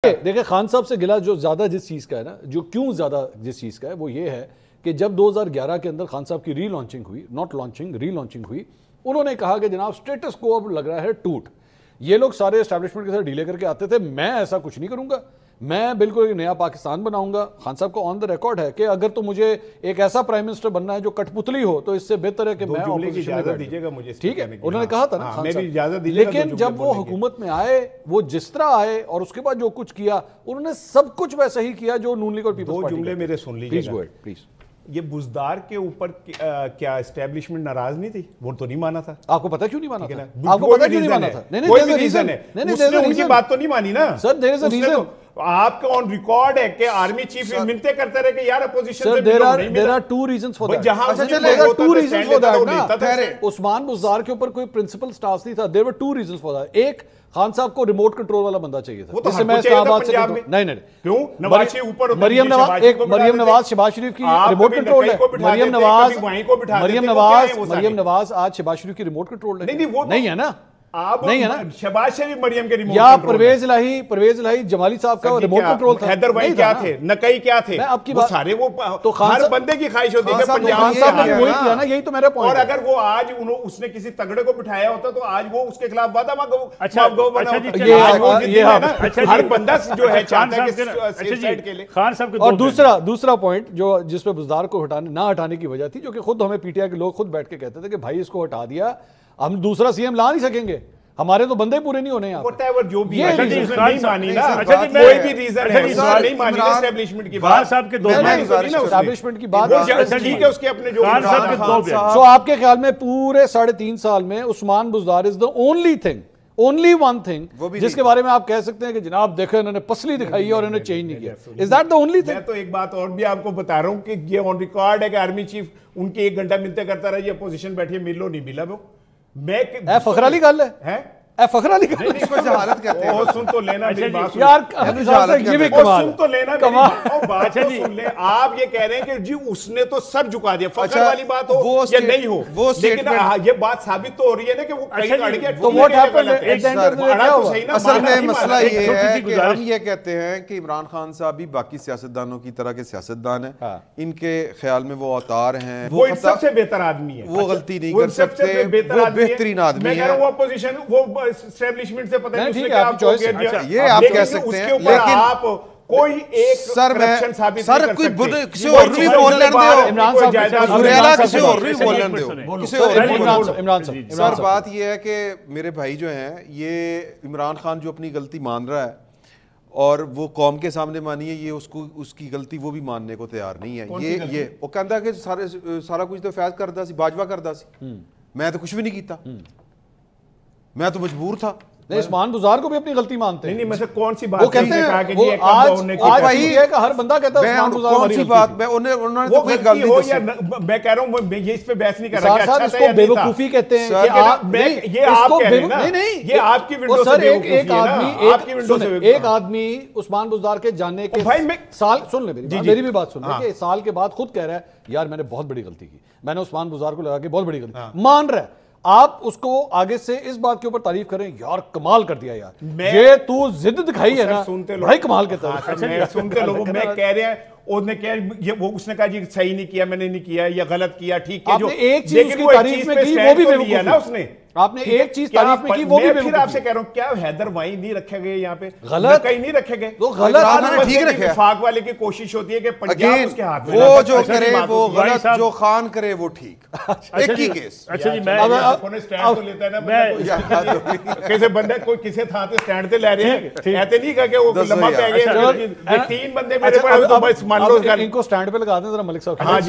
دیکھیں خان صاحب سے گلا جو زیادہ جس چیز کا ہے نا، جو کیوں زیادہ جس چیز کا ہے وہ یہ ہے کہ جب 2011 کے اندر خان صاحب کی ری لانچنگ ہوئی، ناٹ لانچنگ، ری لانچنگ ہوئی، انہوں نے کہا کہ جناب سٹیٹس کو اب لگ رہا ہے ٹوٹ، یہ لوگ سارے اسٹیبلشمنٹ کے ساتھ ڈیلے کر کے آتے تھے، میں ایسا کچھ نہیں کروں گا، میں بالکل ایک نیا پاکستان بناؤں گا۔ خان صاحب کو آن دا ریکارڈ ہے کہ اگر تو مجھے ایک ایسا پرائم منسٹر بننا ہے جو کٹ پتلی ہو تو اس سے بہتر ہے کہ میں اپوزیشن میں بیٹھ جاؤں۔ ٹھیک ہے، انہوں نے کہا تھا نا خان صاحب، لیکن جب وہ حکومت میں آئے، وہ جس طرح آئے اور اس کے بعد جو کچھ کیا، انہوں نے سب کچھ ویسا ہی کیا جو نون لیگ اور پیپلز پارٹی۔ دو جملے میرے سن لیجیے گا پلیز۔ یہ بزدار کے اوپر کیا اسٹیبلشمنٹ ناراض نہیں تھی؟ وہ تو نہیں مانا تھا۔ آپ کو پتہ کیوں نہیں مانا تھا؟ آپ کو پتہ کیوں نہیں مانا تھا؟ کوئی بھی ریزن ہے، اس نے ان کی بات تو نہیں مانی نا سر۔ دیر از اے ریزن، آپ کا آن ریکارڈ ہے کہ آرمی چیف منتے کرتے رہے کہ یار اپوزیشن سے there are two reasons for that. There are two reasons for that. Usman Buzdar کے اوپر کوئی پرنسپل سٹاف نہیں تھا. There were two reasons for that. ایک، خان صاحب کو ریموٹ کنٹرول والا بندہ چاہیے تھا جس سے میں اسلام آباد سے نہیں کیوں نواز شریف اوپر مریم نواز شہباز شریف کی ریموٹ کنٹرول ہے، مریم نواز آج شہباز شریف کی ریموٹ کنٹرول ہے، نہیں ہے نا؟ نہیں ہے نا؟ شہباز شریف مریم کے ریموٹ یا پرویز الہی جمالی صاحب کا ریموٹ کنٹرول تھا، حیدر وہی کیا تھے، نقی کیا تھے، وہ سارے وہ تو ہر بندے کی خواہش ہوتی ہے کہ پنجاب سے وہی کیا نا، یہی تو میرا پوائنٹ ہے۔ اور اگر وہ آج اس نے کسی تگڑے کو بٹھایا ہوتا تو آج وہ اس کے خلاف وعدہ گو بنا ہوتا۔ ہر بندہ جو ہے چاہتا ہے کہ سیف سائڈ کے لئے خان صاحب کے۔ اور دوسرا پوائنٹ جو جس پہ بزدار کو نہ ہٹانے کی وجہ تھی، جو کہ خود ہمیں پی ٹی آئی کے لوگ خود بیٹھ کے کہتے تھے کہ بھائی اس کو ہٹا دیا ہم دوسرا سی ایم لا نہیں سکیں گے، ہمارے تو بندے پورے نہیں ہونے ہیں۔ جو بھی نہیں مانی نا، کوئی بھی ریزن ہے نہیں مانی اسٹیبلشمنٹ کی بات، صاحب کے دو اسٹیبلشمنٹ کی بات ٹھیک ہے، اس کے اپنے جو سو آپ کے خیال میں پورے 3.5 سال میں عثمان بزدار از دا only one thing جس کے بارے میں آپ کہہ سکتے ہیں کہ جناب دیکھیں انہوں نے پسلی دکھائی ہے اور انہوں نے چینج نہیں کیا؟ Is that the only thing؟ میں تو ایک بات اور بھی آپ کو بتا رہا ہوں کہ یہ آن ریکارڈ ہے کہ آرمی چیف ان کے 1 گھنٹہ ملتے کرتا رہا، یہ اپوزیشن بیٹھی ہے، ملو نہیں ملا وہ فخر علی گل ہے، فخر علی گل اس کو جہالت کہتے ہیں۔ سن تو لینا میری بات، یار یہ بھی کمال، سن تو لینا میری بات تو سن لیں۔ آپ یہ کہہ رہے ہیں کہ جی اس نے تو سر جھکا دیا، فخر والی بات ہو یا نہیں ہو، لیکن یہ بات ثابت تو ہو رہی ہے نا کہ وہ کہیں اڑ گیا۔ تو what happened؟ اصل میں مسئلہ یہ ہے کہ ہم یہ کہتے ہیں کہ عمران خان صاحب بھی باقی سیاستدانوں کی طرح کے سیاستدان ہیں، ان کے خیال میں وہ اوتار ہیں، وہ سب سے بہتر آدمی ہے، وہ غلطی نہیں کر سکتے، وہ بہترین آدمی ہے۔ میں کہہ رہا ہوں وہ اپوزیشن، وہ اسٹیبلشمنٹ سے پتہ نہیں اس نے کیا آپ کو کیا، یہ آپ کہہ سکتے ہیں، لیکن آپ کوئی ایک کرپشن ثابت سر کوئی کسی اور بھی بول لیں دو۔ سر بات یہ ہے کہ میرے بھائی جو ہیں، یہ عمران خان جو اپنی غلطی مان رہا ہے اور وہ قوم کے سامنے مانی ہے، یہ اس کی غلطی وہ بھی ماننے کو تیار نہیں ہے۔ یہ وہ کہتا ہے کہ سارا کچھ تو فیض کردا سی، باجوہ کردا سی، میں تو کچھ بھی نہیں کیتا، میں تو مجبور تھا۔ نہیں، عثمان بزدار کو بھی اپنی غلطی مانتے ہیں۔ نہیں میں سے کون سی بات وہ کہتے ہیں آج وہی ہے کہ ہر بندہ کہتا ہے عثمان بزدار کون سی بات، میں انہوں نے تو کوئی غلطی ہو یا میں کہہ رہا ہوں، میں یہ اس پہ بحث نہیں کر رہا کہ اچھا اس کو بے وقوفی کہتے ہیں کہ آپ یہ آپ کہہ رہے ہیں نا، یہ آپ کی ونڈو سے بے وقوفی ہے نا، آپ کی ونڈو سے۔ ایک آدمی عثمان بزدار کے جاننے کے سال، سن لیں میری بھی بات سن لیں، کہ سال کے بعد خود کہہ رہا ہے یار میں نے بہت بڑی غلطی کی، میں نے عثمان بزدار کو لگا کے بہت بڑی غلطی مان رہا ہے، آپ اس کو آگے سے اس بات کے اوپر تعریف کریں یار کمال کر دیا یار، یہ تو ضد دکھائی ہے نا، بڑی کمال کہتا ہے۔ سنتے لوگوں میں کہہ رہے ہیں، اس نے کہا جی صحیح نہیں کیا، میں نے نہیں کیا، یا غلط کیا، ٹھیک ہے، جو ایک چیز کی تعریف میں کی وہ بھی بے وقوفی ہے نا، اس نے آپ نے ایک چیز تعریف میں کی وہ بھی بے وقوفی۔ پھر آپ سے کہہ رہا ہوں کیا حیدر وائیں نہیں رکھے گئے یہاں پہ؟ غلط کہیں نہیں رکھے گئے، تو غلط ٹھیک رکھے۔ وفاق والے کی کوشش ہوتی ہے کہ پنجاب اس کے ہاتھ میں، وہ جو کرے وہ غلط، جو خان کرے وہ ٹھیک، ایک ہی کیس۔ اچھا جی، میں سٹینڈ تو لیتا ہے نا، کیسے بندے کوئی کسی تھا تو سٹینڈ تے لے رہے ہیں، ایسے نہیں کہا کہ وہ لمحہ پہ گئے 3 بندے میرے پر تو بس مان لو ان کو سٹینڈ پہ لگا دیں ذرا ملک صاحب۔